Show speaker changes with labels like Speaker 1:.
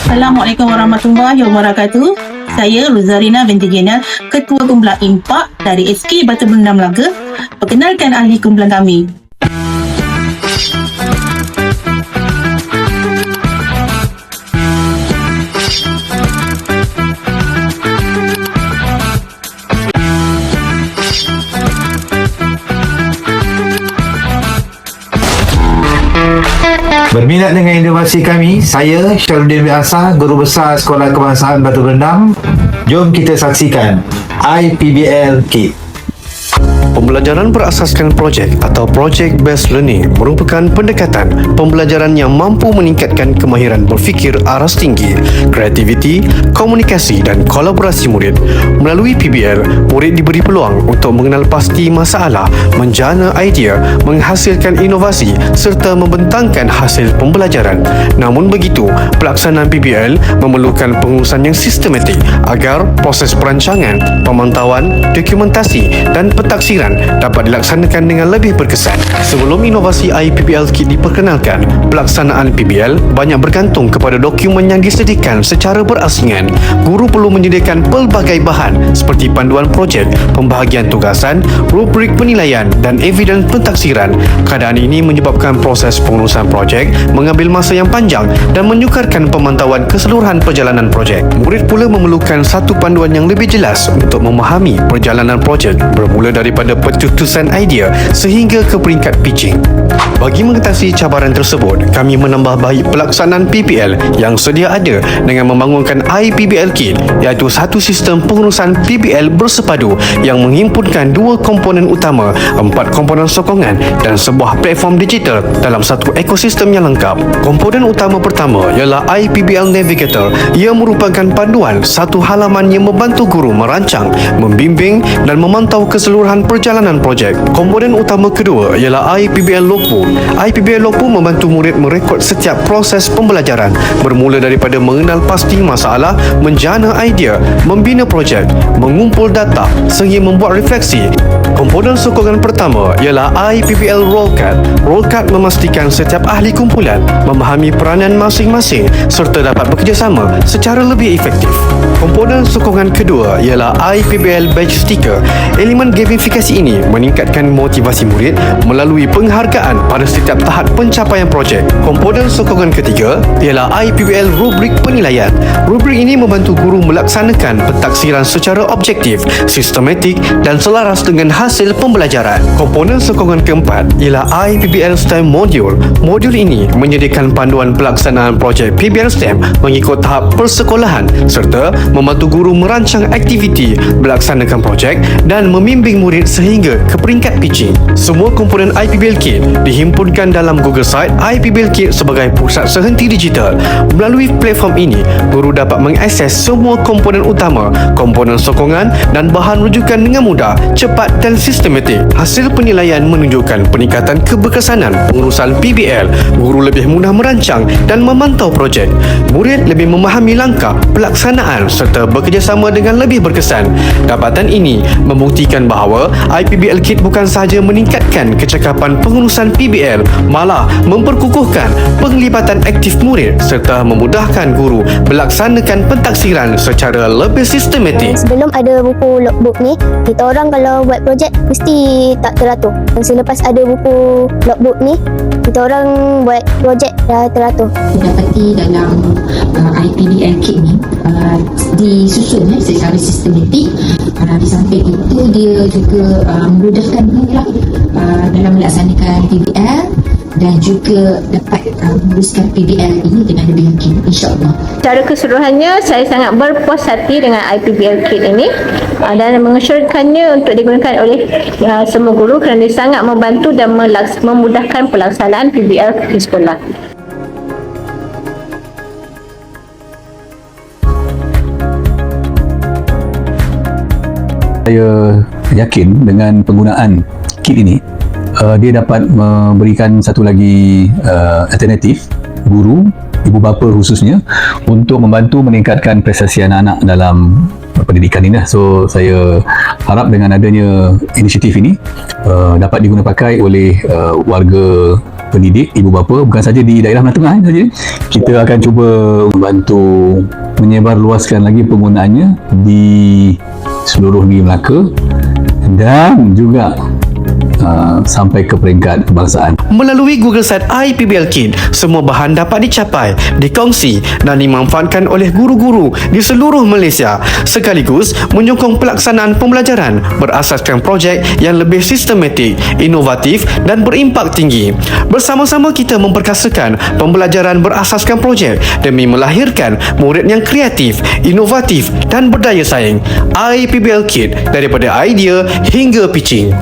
Speaker 1: Assalamualaikum warahmatullahi wabarakatuh. Saya Ruzarina binti Gena, Ketua Kumpulan Impak dari SK Batu Berendam Melaka. Perkenalkan ahli kumpulan kami.
Speaker 2: Berminat dengan inovasi kami, saya Syarudin bin Asar, Guru Besar Sekolah Kebangsaan Batu Berendam. Jom kita saksikan IPBL Kit.
Speaker 3: Pembelajaran berasaskan projek atau Project Based Learning merupakan pendekatan pembelajaran yang mampu meningkatkan kemahiran berfikir aras tinggi, kreativiti, komunikasi dan kolaborasi murid. Melalui PBL, murid diberi peluang untuk mengenal pasti masalah, menjana idea, menghasilkan inovasi serta membentangkan hasil pembelajaran. Namun begitu, pelaksanaan PBL memerlukan pengurusan yang sistematik agar proses perancangan, pemantauan, dokumentasi dan pentaksiran dapat dilaksanakan dengan lebih berkesan. Sebelum inovasi IPBL Kit diperkenalkan, pelaksanaan PBL banyak bergantung kepada dokumen yang disediakan secara berasingan. Guru perlu menyediakan pelbagai bahan seperti panduan projek, pembahagian tugasan, rubrik penilaian dan evidens pentaksiran. Keadaan ini menyebabkan proses pengurusan projek mengambil masa yang panjang dan menyukarkan pemantauan keseluruhan perjalanan projek. Murid pula memerlukan satu panduan yang lebih jelas untuk memahami perjalanan projek bermula daripada pencetusan idea sehingga ke peringkat pitching. Bagi mengatasi cabaran tersebut, kami menambah baik pelaksanaan PBL yang sedia ada dengan membangunkan IPBL Kit, iaitu satu sistem pengurusan PBL bersepadu yang menghimpunkan dua komponen utama, 4 komponen sokongan dan sebuah platform digital dalam satu ekosistem yang lengkap. Komponen utama pertama ialah IPBL Navigator. Ia merupakan panduan satu halaman yang membantu guru merancang, membimbing dan memantau keseluruhan perjalanan projek. Komponen utama kedua ialah IPBL Logbook. IPBL Logbook membantu murid merekod setiap proses pembelajaran bermula daripada mengenal pasti masalah, menjana idea, membina projek, mengumpul data sehingga membuat refleksi. Komponen sokongan pertama ialah IPBL Rollcard. Rollcard memastikan setiap ahli kumpulan memahami peranan masing-masing serta dapat bekerjasama secara lebih efektif. Komponen sokongan kedua ialah IPBL Badge Sticker. Elemen gamifikasi ini meningkatkan motivasi murid melalui penghargaan pada setiap tahap pencapaian projek. Komponen sokongan ketiga ialah IPBL Rubrik Penilaian. Rubrik ini membantu guru melaksanakan pentaksiran secara objektif, sistematik dan selaras dengan hasil pembelajaran. Komponen sokongan keempat ialah IPBL STEM Module. Modul ini menyediakan panduan pelaksanaan projek PBL STEM mengikut tahap persekolahan serta membantu guru merancang aktiviti, melaksanakan projek dan membimbing murid sehingga ke peringkat pitching. Semua komponen IPBL Kit dihimpunkan dalam Google Site IPBL Kit sebagai pusat sehenti digital. Melalui platform ini, guru dapat mengakses semua komponen utama, komponen sokongan dan bahan rujukan dengan mudah, cepat dan sistematik. Hasil penilaian menunjukkan peningkatan keberkesanan pengurusan PBL. Guru lebih mudah merancang dan memantau projek. Murid lebih memahami langkah pelaksanaan serta bekerjasama dengan lebih berkesan. Dapatan ini membuktikan bahawa IPBL Kit bukan sahaja meningkatkan kecakapan pengurusan PBL, malah memperkukuhkan penglibatan aktif murid serta memudahkan guru melaksanakan pentaksiran secara lebih sistematik.
Speaker 4: Sebelum ada buku logbook ni, kita orang kalau buat projek mesti tak teratur. Dan selepas ada buku logbook ni, kita orang buat projek dah teratur.
Speaker 5: Dapati dalam IPBL Kit ni disusun secara sistematik. Di samping itu dia juga memudahkan guru dalam melaksanakan PBL dan juga dapat meneruskan PBL ini dengan lebih yakin, insya-Allah.
Speaker 6: Secara keseluruhannya, saya sangat berpuas hati dengan IPBL Kit ini dan mengesyorkannya untuk digunakan oleh semua guru kerana sangat membantu dan memudahkan pelaksanaan PBL di sekolah.
Speaker 7: Saya yakin dengan penggunaan kit ini, dia dapat memberikan satu lagi alternatif guru, ibu bapa khususnya, untuk membantu meningkatkan prestasi anak-anak dalam pendidikan ini lah. So saya harap dengan adanya inisiatif ini dapat diguna pakai oleh warga pendidik, ibu bapa, bukan saja di daerah Melaka Tengah saja. Kita akan cuba membantu menyebarluaskan lagi penggunaannya di seluruh negeri Melaka dan juga sampai ke peringkat kebangsaan.
Speaker 3: Melalui Google Site IPBL Kit, semua bahan dapat dicapai, dikongsi dan dimanfaatkan oleh guru-guru di seluruh Malaysia, sekaligus menyokong pelaksanaan pembelajaran berasaskan projek yang lebih sistematik, inovatif dan berimpak tinggi. Bersama-sama kita memperkasakan pembelajaran berasaskan projek demi melahirkan murid yang kreatif, inovatif dan berdaya saing. IPBL Kit, daripada idea hingga pitching.